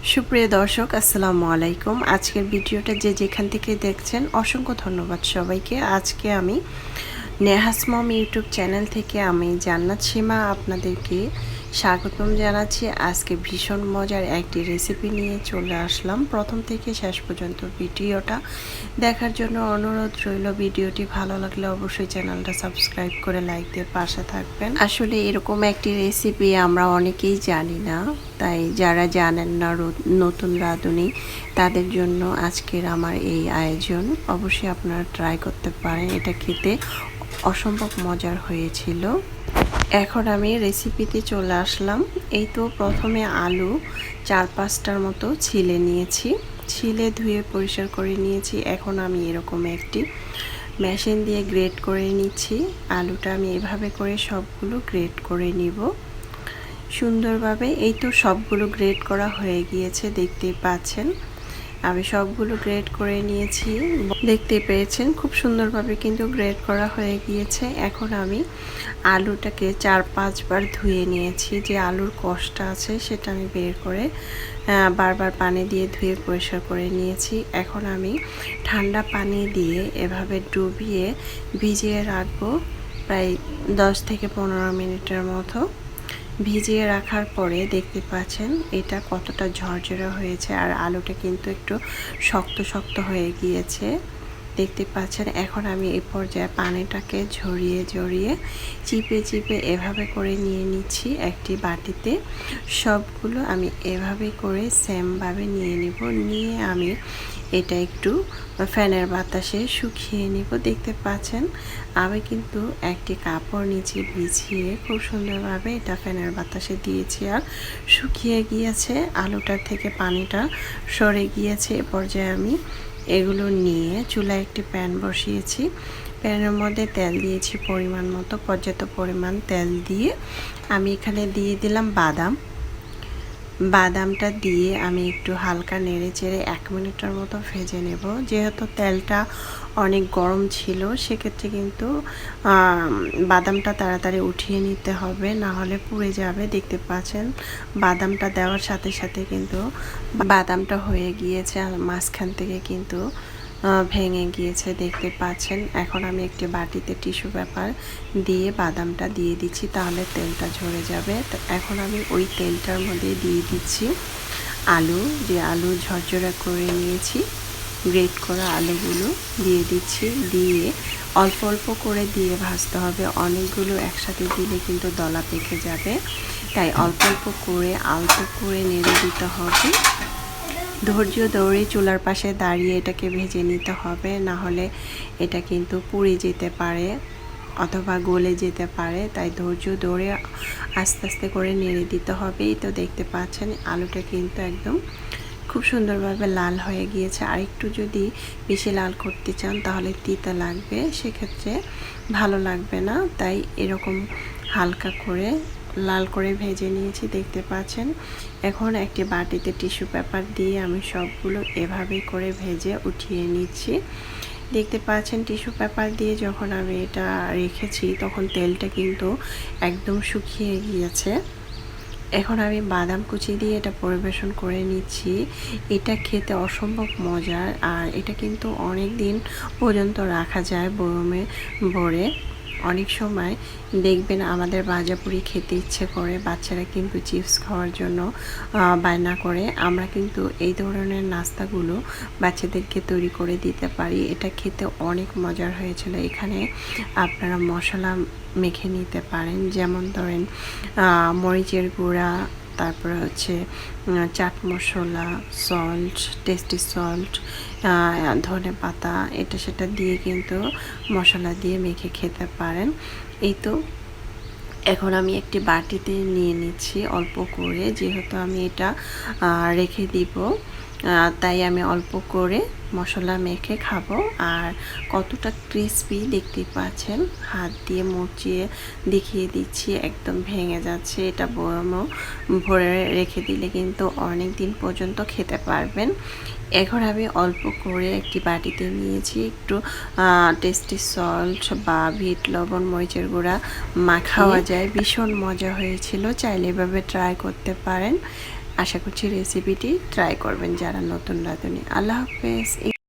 সুপ্রিয় দর্শক, আসসালামু আলাইকুম। আজকের ভিডিওটা যে যেখান থেকে দেখছেন অসংখ্য ধন্যবাদ সবাইকে। আজকে আমি নেহাস মম ইউটিউব চ্যানেল থেকে আমি জান্নাত সীমা আপনাদেরকে স্বাগতম জানাচ্ছি। আজকে ভীষণ মজার একটি রেসিপি নিয়ে চলে আসলাম। প্রথম থেকে শেষ পর্যন্ত ভিডিওটা দেখার জন্য অনুরোধ রইল। ভিডিওটি ভালো লাগলে অবশ্যই চ্যানেলটা সাবস্ক্রাইব করে লাইক দিয়ে পাশে থাকবেন। আসলে এরকম একটি রেসিপি আমরা অনেকেই জানি না, তাই যারা জানেন না নতুন রাঁধুনি তাদের জন্য আজকের আমার এই আয়োজন। অবশ্যই আপনারা ট্রাই করতে পারেন, এটা খেতে অসম্ভব মজার হয়েছিল। এখন আমি রেসিপিতে চলে আসলাম। এই তো প্রথমে আলু 4-5টার মতো ছিলে নিয়েছি, ছিলে ধুয়ে পরিষ্কার করে নিয়েছি। এখন আমি এরকম একটি মেশিন দিয়ে গ্রেট করে নিচ্ছি। আলুটা আমি এভাবে করে সবগুলো গ্রেট করে নিব সুন্দরভাবে। এই তো সবগুলো গ্রেট করা হয়ে গিয়েছে, দেখতেই পাচ্ছেন আমি সবগুলো গ্রেট করে নিয়েছি। দেখতে পেয়েছেন খুব সুন্দরভাবে কিন্তু গ্রেট করা হয়ে গিয়েছে। এখন আমি আলুটাকে 4-5 বার ধুয়ে নিয়েছি। যে আলুর কষটা আছে সেটা আমি বের করে বারবার পানি দিয়ে ধুয়ে পরিষ্কার করে নিয়েছি। এখন আমি ঠান্ডা পানি দিয়ে এভাবে ডুবিয়ে ভিজিয়ে রাখবো প্রায় 10 থেকে 15 মিনিটের মতো। ভিজিয়ে রাখার পরে দেখতে পাচ্ছেন এটা কতটা ঝরঝরে হয়েছে, আর আলুটা কিন্তু একটু শক্ত শক্ত হয়ে গিয়েছে, দেখতে পাচ্ছেন। এখন আমি এই পর্যায়ে পানিটাকে ঝরিয়ে চিপে চিপে এভাবে করে নিয়ে নিচ্ছি একটি বাটিতে। সবগুলো আমি এভাবে করে সেমভাবে নিয়ে নিব। নিয়ে আমি এটা একটু ফ্যানের বাতাসে শুকিয়ে নিব। দেখতে পাচ্ছেন আমি কিন্তু একটি কাপড় নিচে বিছিয়ে খুব সুন্দরভাবে এটা ফ্যানের বাতাসে দিয়েছি, আর শুকিয়ে গিয়েছে। আলুটার থেকে পানিটা সরে গিয়েছে। এ পর্যায়ে আমি এগুলো নিয়ে চুলায় একটি প্যান বসিয়েছি। প্যানের মধ্যে তেল দিয়েছি পরিমাণ মতো, পর্যাপ্ত পরিমাণ তেল দিয়ে আমি এখানে দিয়ে দিলাম বাদামটা দিয়ে আমি একটু হালকা নেড়ে চেড়ে 1 মিনিটের মতো ভেজে নেব। যেহেতু তেলটা অনেক গরম ছিল সেক্ষেত্রে কিন্তু বাদামটা তাড়াতাড়ি উঠিয়ে নিতে হবে, না হলে পুড়ে যাবে। দেখতে পাচ্ছেন বাদামটা দেওয়ার সাথে সাথে কিন্তু বাদামটা হয়ে গিয়েছে, আর মাঝখান থেকে কিন্তু ভেঙে গিয়েছে, দেখতে পাচ্ছেন। এখন আমি একটি বাটিতে টিস্যু পেপার দিয়ে বাদামটা দিয়ে দিচ্ছি, তাহলে তেলটা ঝরে যাবে। তো এখন আমি ওই তেলটার মধ্যে দিয়ে দিচ্ছি আলু ঝরঝরা করে নিয়েছি, গ্রেট করা আলুগুলো দিয়ে দিচ্ছি। দিয়ে অল্প অল্প করে দিয়ে ভাজতে হবে, অনেকগুলো একসাথে দিলে কিন্তু দলা পেকে যাবে, তাই অল্প অল্প করে নেড়ে দিতে হবে। ধৈর্য ধরে চুলার পাশে দাঁড়িয়ে এটাকে ভেজে নিতে হবে, না হলে এটা কিন্তু পুড়ে যেতে পারে অথবা গলে যেতে পারে। তাই ধৈর্য ধরে আস্তে আস্তে করে নেড়ে দিতে হবে। এই তো দেখতে পাচ্ছেন আলুটা কিন্তু একদম খুব সুন্দরভাবে লাল হয়ে গিয়েছে। আর একটু যদি বেশি লাল করতে চান তাহলে তিতা লাগবে, সেক্ষেত্রে ভালো লাগবে না। তাই এরকম হালকা করে লাল করে ভেজে নিয়েছি, দেখতে পাচ্ছেন। এখন একটি বাটিতে টিস্যু পেপার দিয়ে আমি সবগুলো এভাবে করে ভেজে উঠিয়ে নিচ্ছি। দেখতে পাচ্ছেন টিস্যু পেপার দিয়ে যখন আমি এটা রেখেছি তখন তেলটা কিন্তু একদম শুকিয়ে গিয়েছে। এখন আমি বাদাম কুচি দিয়ে এটা পরিবেশন করে নিচ্ছি। এটা খেতে অসম্ভব মজার, আর এটা কিন্তু অনেক দিন পর্যন্ত রাখা যায় বয়মে ভরে। অনেক সময় দেখবেন আমাদের ভাজাপুরি খেতে ইচ্ছে করে, বাচ্চারা কিন্তু চিপস খাওয়ার জন্য বায়না করে। আমরা কিন্তু এই ধরনের নাস্তাগুলো বাচ্চাদেরকে তৈরি করে দিতে পারি। এটা খেতে অনেক মজার হয়েছিল। এখানে আপনারা মশলা মেখে নিতে পারেন, যেমন ধরেন মরিচের গুঁড়া, তারপরে হচ্ছে chaat masala, salt, tasty salt, ধনে পাতা, এটা সেটা দিয়ে কিন্তু মশলা দিয়ে মেখে খেতে পারেন। এই তো এখন আমি একটি বাটিতে নিয়ে নিচ্ছি অল্প করে, যেহেতু আমি এটা রেখে দিব তাই আমি অল্প করে মশলা মেখে খাবো। আর কতটা ক্রিস্পি দেখতে পাচ্ছেন, হাত দিয়ে মুচিয়ে দেখিয়ে দিচ্ছি, একদম ভেঙে যাচ্ছে। এটা বয়মও ভরে রেখে দিলে কিন্তু অনেক দিন পর্যন্ত খেতে পারবেন। এখন আমি অল্প করে একটি বাটিতে নিয়েছি একটু টেস্টি সল্ট বা বিট লবণ, মরিচের গুঁড়া খাওয়া যায়, ভীষণ মজা হয়েছিল। চাইলে এভাবে ট্রাই করতে পারেন। আশা করছি রেসিপিটি ট্রাই করবেন যারা নতুন রাঁধুনি। আল্লাহ হাফেজ।